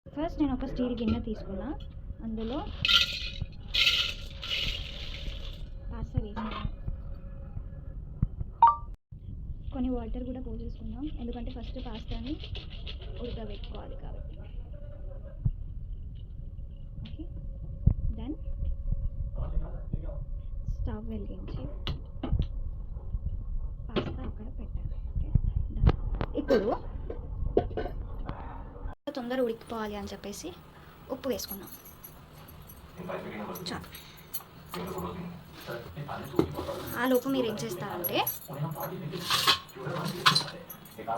First నేను ఒక steel గిన్నె తీసుకున్నా, అందులో పాస్తా వేసాను. కొన్ని వాటర్ కూడా పోసేసుకుందాం, ఎందుకంటే ఫస్ట్ పాస్తాని ఉడకబెట్టుకోవాలి కాబట్టి. ఓకే, దెన్ స్టవ్ వెలిగించి పాస్తా అక్కడ పెట్టాను. Okay, done. ఇప్పుడు తొందర ఉడికిపోవాలి అని చెప్పేసి ఉప్పు వేసుకున్నాం. చాలు. ఆ లోపు మీరు ఏం చేస్తారంటే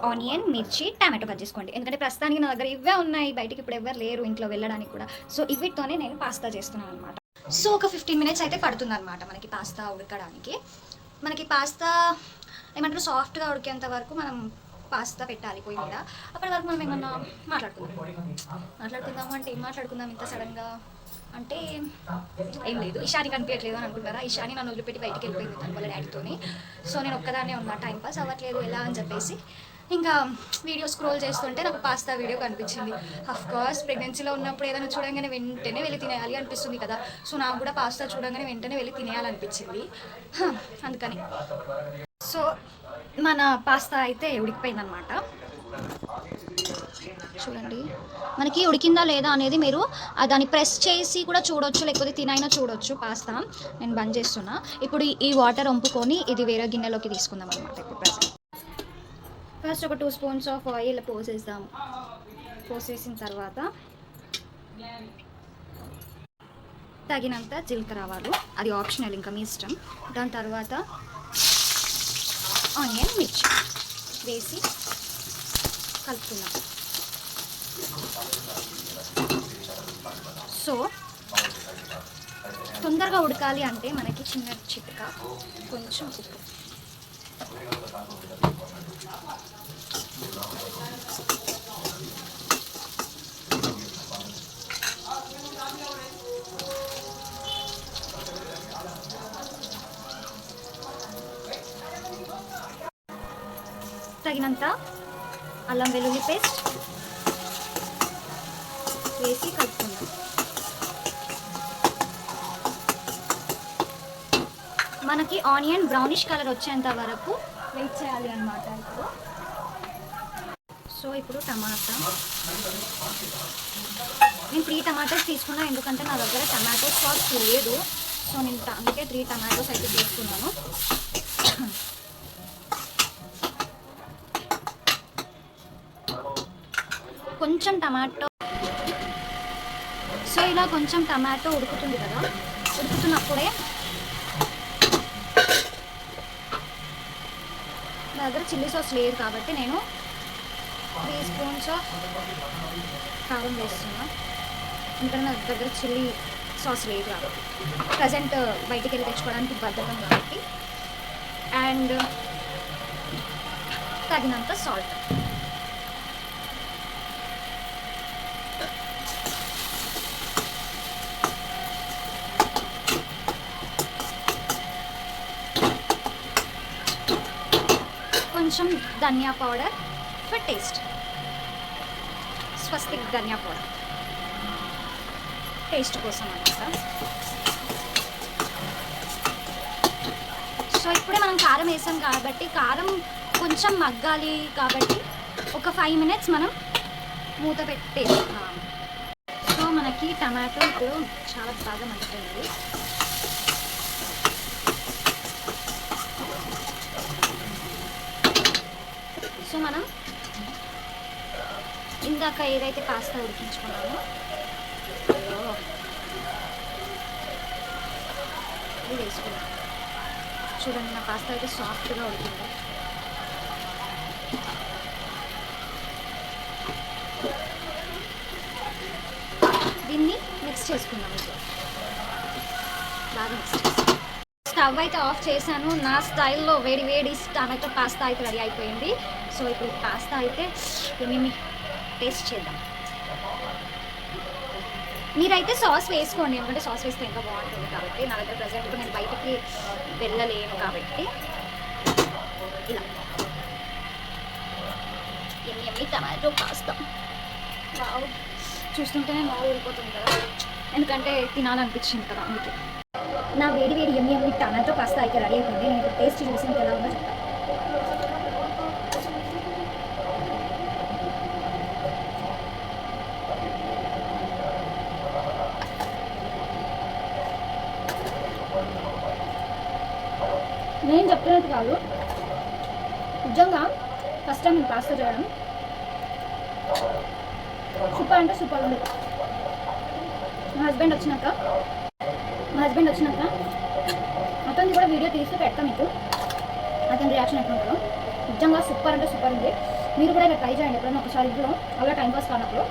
ఆనియన్, మిర్చి, టమాటో కట్ చేసుకోండి. ఎందుకంటే ప్రస్తుతానికి నా దగ్గర ఇవే ఉన్నాయి, బయటికి ఇప్పుడు ఎవరు లేరు ఇంట్లో వెళ్ళడానికి కూడా. సో ఇవిటితోనే నేను పాస్తా చేస్తున్నాను అనమాట. సో ఒక 15 మినిట్స్ అయితే పడుతుంది అనమాట మనకి పాస్తా ఉడకడానికి. మనకి పాస్తా ఏమంటారు సాఫ్ట్గా ఉడికేంత వరకు మనం పాస్తా పెట్టాలి పొయ్యి మీద. అప్పటి వరకు మనం ఏమన్నా మాట్లాడుకుందాము అంటే ఏం మాట్లాడుకుందాం ఇంత సడన్గా అంటే ఏం లేదు. ఇషాని కనిపించట్లేదు అని అనుకుంటారా? ఇషాని నన్ను వదిలిపెట్టి బయటికి వెళ్ళిపోయింది తన వాళ్ళ డాడీతోని. సో నేను ఒక్కదాన్నే ఉన్నా, టైం పాస్ అవ్వట్లేదు ఎలా అని చెప్పేసి ఇంకా వీడియో స్క్రోల్ చేస్తుంటే నాకు పాస్తా వీడియో కనిపించింది. కోర్స్ ప్రెగ్నెన్సీలో ఉన్నప్పుడు ఏదైనా చూడంగానే వెంటనే వెళ్ళి తినేయాలి అనిపిస్తుంది కదా. సో నాకు కూడా పాస్తా చూడంగానే వెంటనే వెళ్ళి తినేయాలనిపించింది, అందుకని. సో మన పాస్తా అయితే ఉడికిపోయిందనమాట. చూడండి మనకి ఉడికిందా లేదా అనేది మీరు దాన్ని ప్రెస్ చేసి కూడా చూడొచ్చు, లేకపోతే తినైనా చూడొచ్చు పాస్తా. నేను బంద్ చేస్తున్నా. ఇప్పుడు ఈ వాటర్ వంపుకొని ఇది వేరే గిన్నెలోకి తీసుకుందాం అనమాట. ఇప్పుడు ఫస్ట్ ఒక 2 స్పూన్స్ ఆఫ్ ఆయిల్ పోసేద్దాం. పోసేసిన తర్వాత తగినంత జీలకర్ర ఆవాలు, అది ఆప్షనల్, ఇంకా మీ ఇష్టం. దాని తర్వాత ఆనియన్, మిర్చి వేసి కలుపుతున్నాం. సో తొందరగా ఉడకాలి అంటే మనకి చిన్న చిట్క కొంచెం ఉప్పు. తగినంత అల్లం వెల్లుల్లి పేస్ట్ వేసి కలుపుకుందాం. మనకి ఆనియన్ బ్రౌనిష్ కలర్ వచ్చేంత వరకు వెయిట్ చేయాలి అన్నమాట. ఇప్పుడు సో ఇప్పుడు టమాటా, నేను 3 టమాటోస్ తీసుకున్నాను, ఎందుకంటే నా దగ్గర టమాటో సాస్ లేదు. సో నేను అందుకే 3 టమాటోస్ అయితే తీసుకున్నాను. కొంచెం టమాటో, సో ఇలా కొంచెం టమాటో ఉడుకుతుంది కదా, ఉడుకుతున్నప్పుడే నా దగ్గర చిల్లీ సాస్ లేదు కాబట్టి నేను 3 స్పూన్స్ ఆఫ్ కారం వేస్తున్నా. ఎందుకంటే నా దగ్గర చిల్లీ సాస్ లేదు కాబట్టి, ప్రజెంట్ బయటికి వెళ్ళి తెచ్చుకోవడానికి బద్ధకం కాబట్టి. అండ్ తగినంత సాల్ట్. కొంచెం dhania powder for taste, Swastik dhania powder taste కోసం అన్నమాట. సో ఇప్పుడే మనం కారం వేసాం కాబట్టి కారం కొంచెం మగ్గాలి కాబట్టి ఒక 5 మినిట్స్ మనం మూత పెట్టేసుకున్నాం. సో మనకి టమాటో ఇప్పుడు చాలా బాగా మగ్గిపోయింది. సో మనం ఇందాక ఏదైతే పాస్తా ఉడికించుకున్నామో ఇది వేసుకున్నాం. చూడండి నా పాస్తా అయితే సాఫ్ట్గా ఉడికింది. దీన్ని మిక్స్ చేసుకున్నాం. ఇప్పుడు బాగా మిక్స్ చేసుకున్నాం. స్టవ్ అయితే ఆఫ్ చేశాను. నా స్టైల్లో వేడి వేడి టమాటో పాస్తా అయితే రెడీ అయిపోయింది. సో ఇప్పుడు పాస్తా అయితే మేము టేస్ట్ చేద్దాం. మీరైతే సాస్ వేసుకోండి, ఎందుకంటే సాస్ వేస్తే ఇంకా బాగుంటుంది కాబట్టి. నా దగ్గర ప్రజెంట్ నేను బయటికి వెళ్ళలేను కాబట్టి ఇలా ఎమ్మి టమాటో పాస్తా. వావ్, చూస్తుంటేనే నోరు ఊరిపోతుంది కదా, ఎందుకంటే తినాలనిపించింది కదా అందుకే. నా వేడి వేడి ఎమ్మి ఎమ్మి టమాటో పాస్తా అయితే రెడీ అయిపోయింది. నేను ఇప్పుడు టేస్ట్ చూసి మీకు ఎలా ఉందో చెప్తాను. నేను చెప్తున్నట్టు కాదు, నిజంగా ఫస్ట్ టైం నేను పాస్తా చేయడం సూపర్ అంటే సూపర్ ఉంది. మా హస్బెండ్ వచ్చినాక అతనిది కూడా వీడియో తీసి పెడతాం మీకు, అతని రియాక్షన్ ఎట్లుంటుందో. నిజంగా సూపర్ అంటే సూపర్ ఉంది. మీరు కూడా ఇలా ట్రై చేయండి ఎప్పుడైనా ఒకసారి ఇంట్లో అలా టైంపాస్ కానప్పుడు.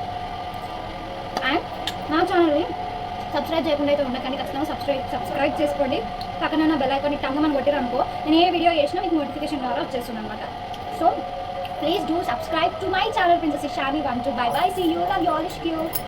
అండ్ నా ఛానల్ని సబ్స్క్రైబ్ చేయకుండా అయితే ఉండకండి, ఖచ్చితంగా సబ్స్క్రైబ్ చేసుకోండి. పక్కన నా బెల్ ఐకాన్ని టంగ మనం కొట్టిరనుకో నేను ఏ వీడియో చేసినా మీకు నోటిఫికేషన్ ద్వారా వచ్చేస్తుంది అనమాట. So please do subscribe to my channel princess Ishani 12. Bye bye, see you, love you all, you.